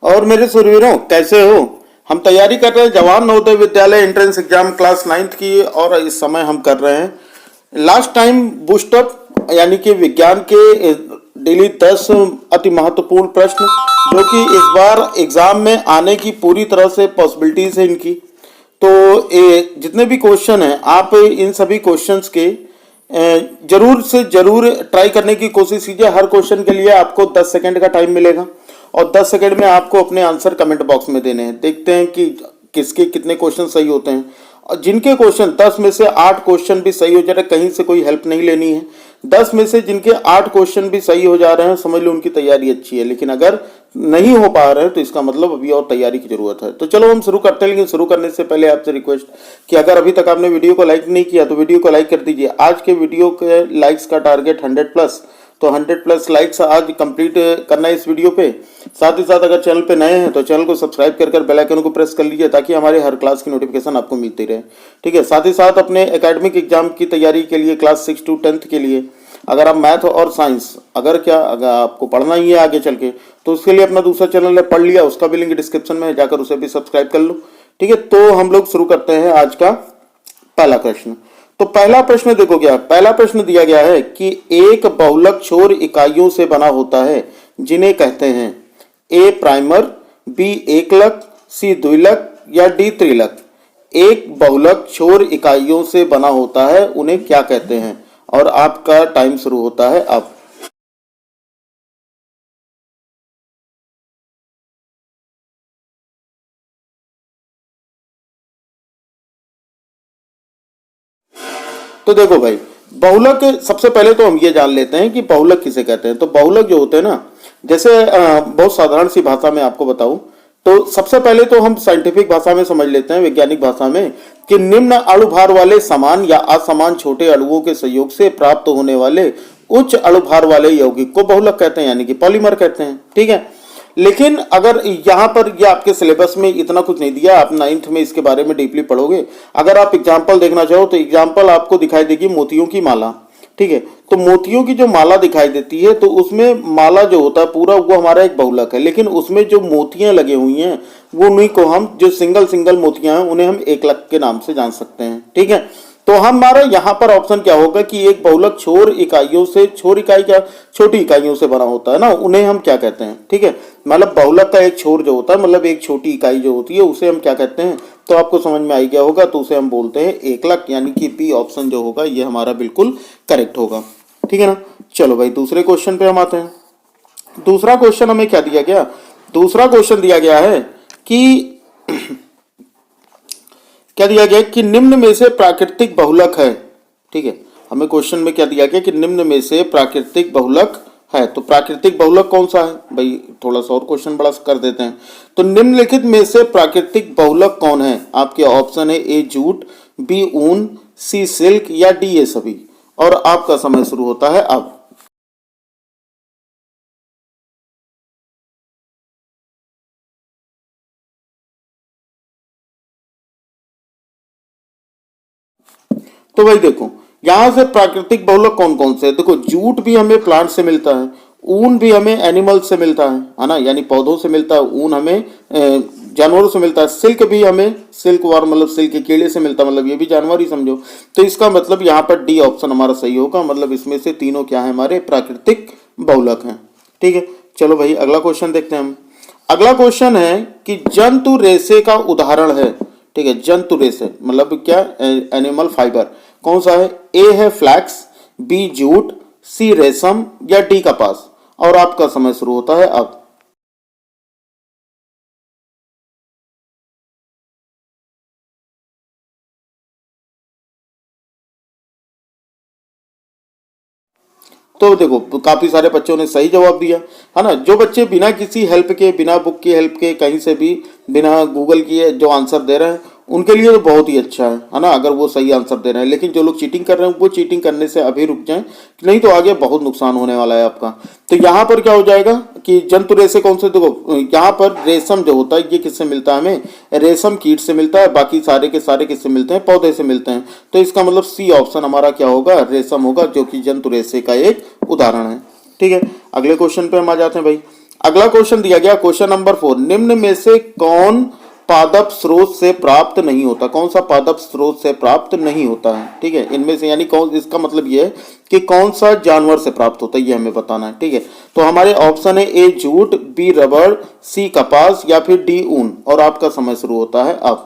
और मेरे सुरवीरों, कैसे हो? हम तैयारी कर रहे हैं Jawahar Navodaya Vidyalaya entrance exam class 9th की, और इस समय हम कर रहे हैं लास्ट टाइम बूस्टअप, यानी कि विज्ञान के डेली 10 अति महत्वपूर्ण प्रश्न जो कि इस बार एग्जाम में आने की पूरी तरह से पॉसिबिलिटीज है इनकी। तो जितने भी क्वेश्चन हैं, आप इन सभी क्वेश्चंस के जरूर से जरूर ट्राई करने की कोशिश कीजिए। हर क्वेश्चन के लिए आपको 10 सेकंड का टाइम मिलेगा और 10 सेकंड में आपको अपने आंसर कमेंट बॉक्स में देने हैं। देखते हैं कि किसके कितने क्वेश्चन सही होते हैं। और जिनके क्वेश्चन 10 में से 8 क्वेश्चन भी सही हो जा रहे हैं, कहीं से कोई हेल्प नहीं लेनी है। 10 में से जिनके 8 क्वेश्चन भी सही हो जा रहे हैं, समझ लो उनकी तैयारी अच्छी है। लेकिन अगर नहीं हो पा रहे हैं तो इसका मतलब अभी और तैयारी की जरूरत है। तो चलो हम शुरू करते हैं, लेकिन शुरू करने से पहले आपसे रिक्वेस्ट कि अगर अभी तक आपने वीडियो को लाइक नहीं किया तो वीडियो को लाइक कर दीजिए। आज के वीडियो के लाइक्स का टारगेट 100+, तो 100+ लाइक्स आज कंप्लीट करना है इस वीडियो पे। साथ ही साथ अगर चैनल पे नए हैं तो चैनल को सब्सक्राइब कर बेल आइकन को प्रेस कर लीजिए ताकि हमारे हर क्लास की नोटिफिकेशन आपको मिलती रहे। ठीक है, साथ ही साथ अपने एकेडमिक एग्जाम की तैयारी के लिए क्लास 6 to 10th के लिए अगर आप मैथ और साइंस अगर आपको पढ़ना ही है आगे चल के, तो उसके लिए अपना दूसरा चैनल है पढ़ लिया, उसका भी लिंक डिस्क्रिप्शन में है, जाकर उसे भी सब्सक्राइब कर लो। ठीक है, तो हम लोग शुरू करते हैं आज का पहला प्रश्न। तो पहला प्रश्न देखो, क्या पहला प्रश्न दिया गया है कि एक बहुलक छोर इकाइयों से बना होता है जिन्हें कहते हैं ए प्राइमर, बी एकलक, सी द्विलक या डी त्रिलक। एक बहुलक छोर इकाइयों से बना होता है, उन्हें क्या कहते हैं? और आपका टाइम शुरू होता है अब। तो देखो भाई, बहुलक सबसे पहले तो हम ये जान लेते हैं कि बहुलक किसे कहते हैं। तो बहुलक जो होते हैं ना, जैसे बहुत साधारण सी भाषा में आपको बताऊं तो सबसे पहले तो हम साइंटिफिक भाषा में समझ लेते हैं, वैज्ञानिक भाषा में, कि निम्न अणुभार वाले समान या असमान छोटे अणुओं के संयोग से प्राप्त होने वाले उच्च अणुभार वाले यौगिक को बहुलक कहते हैं, यानी कि पॉलीमर कहते हैं। ठीक है, लेकिन अगर यहाँ पर ये आपके सिलेबस में इतना कुछ नहीं दिया, आप 9th में इसके बारे में डीपली पढ़ोगे। अगर आप एग्जाम्पल देखना चाहो तो एग्जाम्पल आपको दिखाई देगी मोतियों की माला। ठीक है, तो मोतियों की जो माला दिखाई देती है तो उसमें माला जो होता है पूरा वो हमारा एक बहुलक है, लेकिन उसमें जो मोतियां लगे हुई हैं वो उन्हीं को हम जो सिंगल मोतियां हैं उन्हें हम एकलक के नाम से जान सकते हैं। ठीक है, तो हमारा यहाँ पर ऑप्शन क्या होगा कि एक बहुलक छोर इकाइयों से, छोर इकाई क्या, छोटी इकाइयों से बना होता है ना, उन्हें हम क्या कहते हैं? ठीक है, मतलब बहुलक का एक छोर जो होता है, मतलब एक छोटी इकाई जो होती है, उसे हम क्या कहते हैं? तो आपको समझ में आ गया होगा, तो उसे हम बोलते हैं एकलक, यानी कि बी ऑप्शन जो होगा ये हमारा बिल्कुल करेक्ट होगा। ठीक है ना। चलो भाई, दूसरे क्वेश्चन पे हम आते हैं। दूसरा क्वेश्चन हमें क्या दिया गया? दूसरा क्वेश्चन दिया गया है कि क्या दिया गया कि निम्न में से प्राकृतिक बहुलक है। ठीक है, हमें क्वेश्चन में क्या दिया गया कि निम्न में से प्राकृतिक बहुलक है। तो प्राकृतिक बहुलक कौन सा है भाई? थोड़ा सा और क्वेश्चन बड़ा कर देते हैं। तो निम्नलिखित में से प्राकृतिक बहुलक कौन है? आपके ऑप्शन है ए जूट, बी ऊन, सी सिल्क या डी ये सभी। और आपका समय शुरू होता है अब। तो भाई देखो, यहां से प्राकृतिक बहुलक कौन कौन से है? देखो, जूट भी हमें प्लांट से मिलता है, ऊन भी हमें एनिमल से मिलता है ना, यानी पौधों से मिलता है। ऊन हमें जानवरों से मिलता है। सिल्क भी हमें, सिल्क वार्म मतलब सिल्क के कीड़े से मिलता है, मतलब ये भी जानवर ही समझो। तो इसका मतलब यहाँ पर डी ऑप्शन हमारा सही होगा, मतलब इसमें से तीनों क्या है? हमारे प्राकृतिक बहुलक हैं। ठीक है, चलो भाई अगला क्वेश्चन देखते हैं हम। अगला क्वेश्चन है कि जंतु रेशे का उदाहरण है। ठीक है, जंतु रेशे मतलब क्या? Animal fibre. कौन सा है? ए है फ्लैक्स, बी जूट, सी रेशम या डी कपास। और आपका समय शुरू होता है अब। तो देखो, काफी सारे बच्चों ने सही जवाब दिया है ना। जो बच्चे बिना किसी हेल्प के, बिना बुक की हेल्प के, कहीं से भी बिना गूगल किए जो आंसर दे रहे हैं उनके लिए तो बहुत ही अच्छा है ना, अगर वो सही आंसर दे रहे हैं। लेकिन जो लोग चीटिंग कर रहे हैं वो चीटिंग करने से अभी रुक जाएं, नहीं तो आगे बहुत नुकसान होने वाला है आपका। तो यहाँ पर क्या हो जाएगा कि जंतु रेशे कौन से? देखो, यहाँ पर रेशम जो होता है ये किससे मिलता है? हमें रेशम कीट से मिलता है। बाकी सारे के सारे किससे मिलते हैं? पौधे से मिलते हैं। तो इसका मतलब सी ऑप्शन हमारा क्या होगा? रेशम होगा, जो कि जंतु रेशे का एक उदाहरण है। ठीक है, अगले क्वेश्चन पे हम आ जाते हैं भाई। अगला क्वेश्चन दिया गया क्वेश्चन नंबर 4, निम्न में से कौन पादप स्रोत से प्राप्त नहीं होता, कौन सा पादप स्रोत से प्राप्त नहीं होता है। ठीक है, इनमें से यानी कौन, इसका मतलब ये है कि कौन सा जानवर से प्राप्त होता है, ये हमें बताना है। ठीक है, तो हमारे ऑप्शन है ए जूट, बी रबड़, सी कपास या फिर डी ऊन। और आपका समय शुरू होता है अब।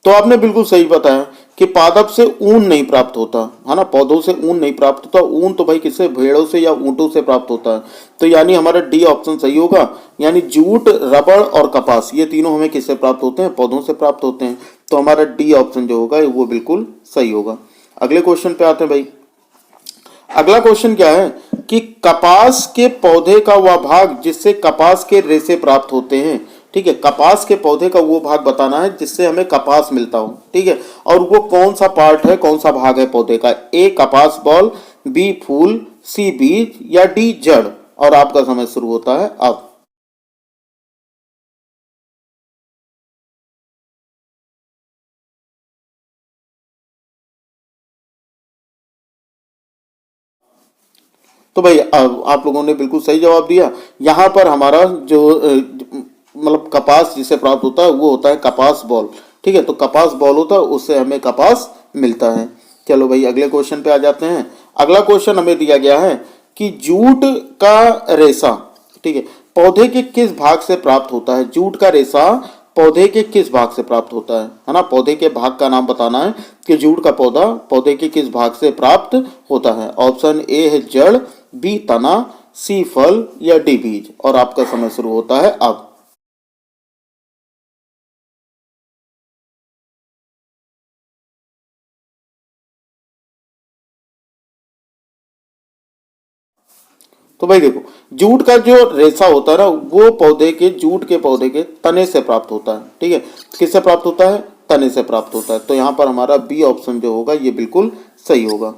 तो आपने बिल्कुल सही बताया कि पादप से ऊन नहीं प्राप्त होता है ना, पौधों से ऊन नहीं प्राप्त होता। ऊन तो भाई किससे, भेड़ों से या ऊंटों से प्राप्त होता है। तो यानी हमारा डी ऑप्शन सही होगा, यानी जूट, रबड़ और कपास ये तीनों हमें किससे प्राप्त होते हैं, पौधों से प्राप्त होते हैं। तो हमारा डी ऑप्शन जो होगा वो बिल्कुल सही होगा। अगले क्वेश्चन पे आते हैं भाई। अगला क्वेश्चन क्या है कि कपास के पौधे का वह भाग जिससे कपास के रेशे प्राप्त होते हैं। ठीक है, कपास के पौधे का वो भाग बताना है जिससे हमें कपास मिलता हो। ठीक है, और वो कौन सा पार्ट है, कौन सा भाग है पौधे का, ए कपास बॉल, बी फूल, सी बीज या डी जड़। और आपका समय शुरू होता है अब। तो भाई अब आप लोगों ने बिल्कुल सही जवाब दिया। यहाँ पर हमारा जो मतलब कपास जिसे प्राप्त होता है वो होता है कपास बॉल। ठीक है, तो कपास बॉल होता है, उससे हमें कपास मिलता है। चलो भाई अगले क्वेश्चन पे आ जाते हैं। अगला क्वेश्चन हमें दिया गया है कि जूट का रेशा, ठीक है, पौधे के किस भाग से प्राप्त होता है। जूट का रेशा पौधे के किस भाग से प्राप्त होता है ना, पौधे के भाग का नाम बताना है कि जूट का पौधा पौधे के किस भाग से प्राप्त होता है। ऑप्शन ए है जड़, बी तना, सी फल या डी बीज। और आपका समय शुरू होता है अब। तो भाई देखो, जूट का जो रेशा होता है ना वो पौधे के, जूट के पौधे के तने से प्राप्त होता है। ठीक है, किससे प्राप्त होता है, तने से प्राप्त होता है। तो यहाँ पर हमारा बी ऑप्शन जो होगा ये बिल्कुल सही होगा।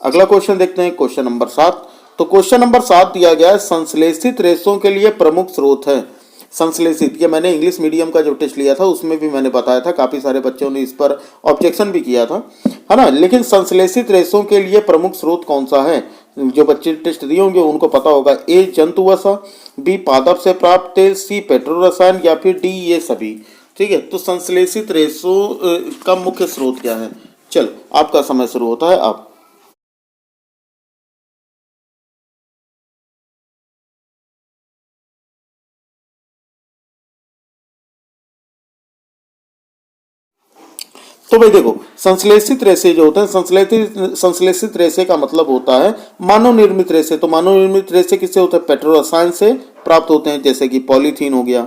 अगला क्वेश्चन देखते हैं, क्वेश्चन नंबर 7। तो क्वेश्चन नंबर 7 दिया गया है संश्लेषित रेशों के लिए प्रमुख स्रोत है। संश्लेषित, ये मैंने इंग्लिश मीडियम का जो टेस्ट लिया था उसमें भी मैंने बताया था, काफी सारे बच्चों ने इस पर ऑब्जेक्शन भी किया था, है ना। लेकिन संश्लेषित रेशों के लिए प्रमुख स्रोत कौन सा है, जो बच्चे टेस्ट दिए होंगे उनको पता होगा। ए जंतु वसा, बी पादप से प्राप्त तेल, सी पेट्रो रसायन या फिर डी ये सभी। ठीक है, तो संश्लेषित रेशों का मुख्य स्रोत क्या है। चलो आपका समय शुरू होता है अब। तो भाई देखो, संश्लेषित रेशे जो होते हैं, संश्लेषित संश्लेषित रेशे का मतलब होता है मानव निर्मित रेशे। तो मानव निर्मित रेशे किससे होते हैं, पेट्रो रसायन से प्राप्त होते हैं, जैसे कि पॉलीथीन हो गया,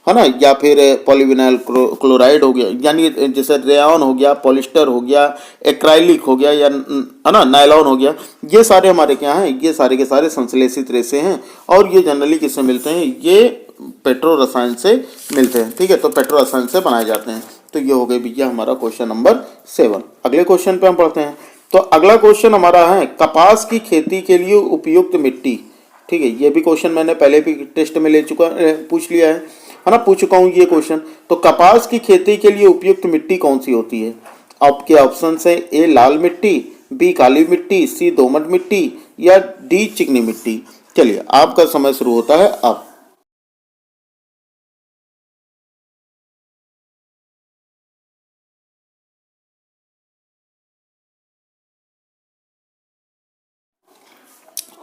है ना, या फिर पॉलीविनाइल क्लोराइड हो गया, यानी जैसे रेयन हो गया, पॉलिस्टर हो गया, एक्राइलिक हो गया, या है ना नायलॉन हो गया। ये सारे हमारे क्या हैं, ये सारे के सारे संश्लेषित रेशे हैं। और ये जनरली किससे मिलते हैं, ये पेट्रो रसायन से मिलते हैं। ठीक है, तो पेट्रो रसायन से बनाए जाते हैं। तो ये हो गई भैया हमारा क्वेश्चन नंबर 7। अगले क्वेश्चन पे हम पढ़ते हैं। तो अगला क्वेश्चन हमारा है कपास की खेती के लिए उपयुक्त मिट्टी। ठीक है, ये भी क्वेश्चन मैंने पहले भी टेस्ट में ले चुका पूछ लिया है ना, पूछ चुका हूँ ये क्वेश्चन। तो कपास की खेती के लिए उपयुक्त मिट्टी कौन सी होती है। आपके ऑप्शन है ए लाल मिट्टी, बी काली मिट्टी, सी दोमट मिट्टी या डी चिकनी मिट्टी। चलिए आपका समय शुरू होता है अब।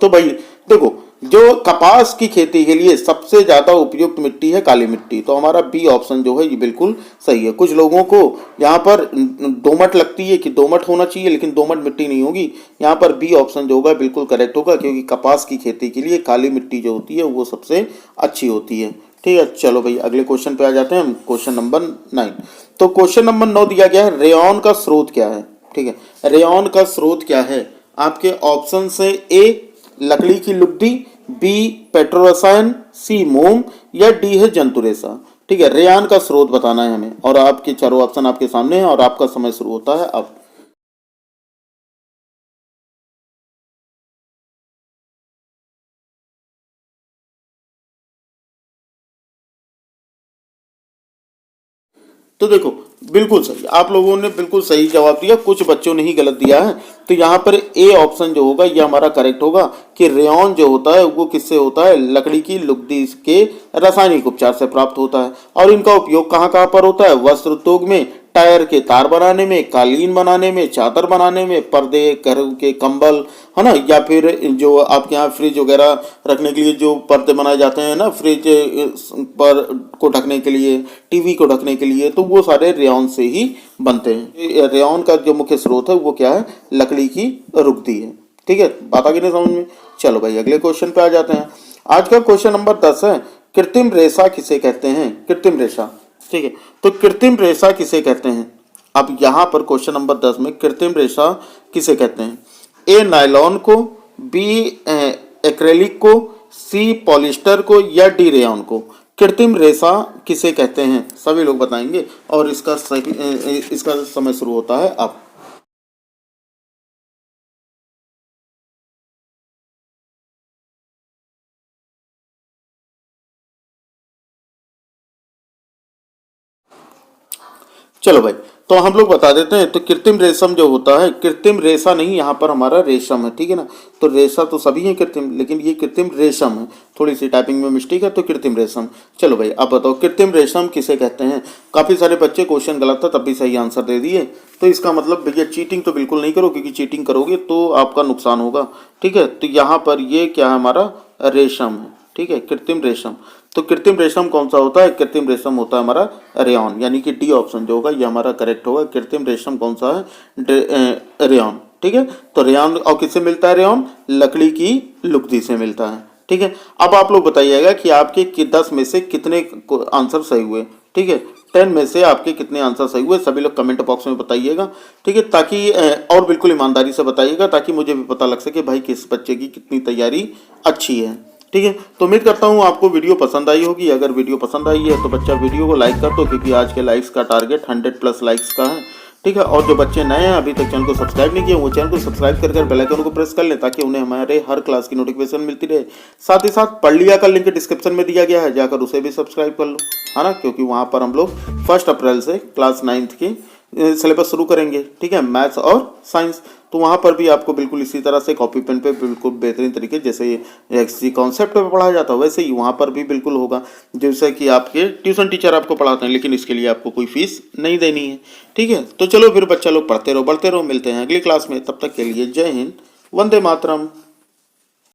तो भाई देखो, जो कपास की खेती के लिए सबसे ज्यादा उपयुक्त मिट्टी है काली मिट्टी। तो हमारा बी ऑप्शन जो है ये बिल्कुल सही है। कुछ लोगों को यहाँ पर दोमट लगती है कि दोमट होना चाहिए, लेकिन दोमट मिट्टी नहीं होगी। यहाँ पर बी ऑप्शन जो होगा बिल्कुल करेक्ट होगा, क्योंकि कपास की खेती के लिए काली मिट्टी जो होती है वो सबसे अच्छी होती है। ठीक है, चलो भाई अगले क्वेश्चन पे आ जाते हैं हम, क्वेश्चन नंबर 9। तो क्वेश्चन नंबर 9 दिया गया है रेयन का स्रोत क्या है। ठीक है, रेयन का स्रोत क्या है। आपके ऑप्शन से ए लकड़ी की लुगदी, बी पेट्रो रसायन, सी मोम या डी है जंतु रेशा। ठीक है, रेयान का स्रोत बताना है हमें। और आपके चारों ऑप्शन आपके सामने हैं और आपका समय शुरू होता है अब। तो देखो बिल्कुल सही, आप लोगों ने बिल्कुल सही जवाब दिया, कुछ बच्चों ने ही गलत दिया है। तो यहाँ पर ए ऑप्शन जो होगा ये हमारा करेक्ट होगा कि रेयॉन जो होता है वो किससे होता है, लकड़ी की लुगदी के रासायनिक उपचार से प्राप्त होता है। और इनका उपयोग कहाँ कहाँ पर होता है, वस्त्र उद्योग में, टायर के तार बनाने में, कालीन बनाने में, चादर बनाने में, पर्दे, घर के कंबल, है ना, या फिर जो आपके यहाँ फ्रिज वगैरह रखने के लिए जो पर्दे बनाए जाते हैं ना, फ्रिज पर को ढकने के लिए, टीवी को ढकने के लिए, तो वो सारे रेयॉन से ही बनते हैं। रेयॉन का जो मुख्य स्रोत है वो क्या है, लकड़ी की रुकती है। ठीक है, बात आ गई ना समझ में। चलो भाई अगले क्वेश्चन पे आ जाते हैं। आज का क्वेश्चन नंबर 10 है, कृत्रिम रेशा किसे कहते हैं, कृत्रिम रेशा। ठीक है, तो कृत्रिम रेशा किसे कहते हैं। अब यहाँ पर क्वेश्चन नंबर 10 में कृत्रिम रेशा किसे कहते हैं, ए नायलॉन को, बी एक्रेलिक को, सी पॉलिस्टर को, या डी रेयॉन को। कृत्रिम रेशा किसे कहते हैं सभी लोग बताएंगे, और इसका सही इसका समय शुरू होता है अब। चलो भाई, तो हम लोग बता देते हैं। तो कृत्रिम रेशम जो होता है, कृत्रिम रेशा नहीं, यहाँ पर हमारा रेशम है, ठीक है ना। तो रेशा तो सभी है कृत्रिम, लेकिन ये कृत्रिम रेशम है, थोड़ी सी टाइपिंग में मिस्टेक है, तो कृत्रिम रेशम। चलो भाई अब बताओ कृत्रिम रेशम किसे कहते हैं। काफ़ी सारे बच्चे क्वेश्चन गलत था तब भी सही आंसर दे दिए, तो इसका मतलब भैया चीटिंग तो बिल्कुल नहीं करो, क्योंकि चीटिंग करोगे तो आपका नुकसान होगा। ठीक है, तो यहाँ पर ये क्या है, हमारा रेशम है। ठीक है, कृत्रिम रेशम। तो कृत्रिम रेशम कौन सा होता है, कृत्रिम रेशम होता है हमारा रेयॉन, यानी कि डी ऑप्शन जो होगा ये हमारा करेक्ट होगा। कृत्रिम रेशम कौन सा है, रेयॉन। ठीक है, तो रेयॉन और किससे मिलता है, रेयॉन लकड़ी की लुगदी से मिलता है। ठीक है, अब आप लोग बताइएगा कि आपके 10 में से कितने आंसर सही हुए। ठीक है, 10 में से आपके कितने आंसर सही हुए, सभी लोग कमेंट बॉक्स में बताइएगा। ठीक है, ताकि और बिल्कुल ईमानदारी से बताइएगा, ताकि मुझे भी पता लग सके भाई किस बच्चे की कितनी तैयारी अच्छी है। ठीक है, तो उम्मीद करता हूँ आपको वीडियो पसंद आई होगी। अगर वीडियो पसंद आई है तो बच्चा वीडियो को लाइक कर दो, क्योंकि आज के लाइक्स का टारगेट 100+ लाइक्स का है। ठीक है, और जो बच्चे नए हैं अभी तक चैनल को सब्सक्राइब नहीं किए, वो चैनल को सब्सक्राइब कर बेल आइकन को प्रेस कर लें, ताकि उन्हें हमारे हर क्लास की नोटिफिकेशन मिलती रहे। साथ ही साथ पढ़ लिया का लिंक डिस्क्रिप्शन में दिया गया है, जाकर उसे भी सब्सक्राइब कर लो, है ना, क्योंकि वहाँ पर हम लोग 1 अप्रैल से क्लास 9th की सिलेबस शुरू करेंगे। ठीक है, मैथ्स और साइंस, तो वहाँ पर भी आपको बिल्कुल इसी तरह से कॉपी पेन पे बिल्कुल बेहतरीन तरीके, जैसे किसी कॉन्सेप्ट पे पढ़ाया जाता है वैसे ही वहाँ पर भी बिल्कुल होगा, जैसे कि आपके ट्यूशन टीचर आपको पढ़ाते हैं, लेकिन इसके लिए आपको कोई फीस नहीं देनी है। ठीक है, तो चलो फिर बच्चा लोग पढ़ते रहो, बढ़ते रहो। मिलते हैं अगली क्लास में, तब तक के लिए जय हिंद, वंदे मातरम।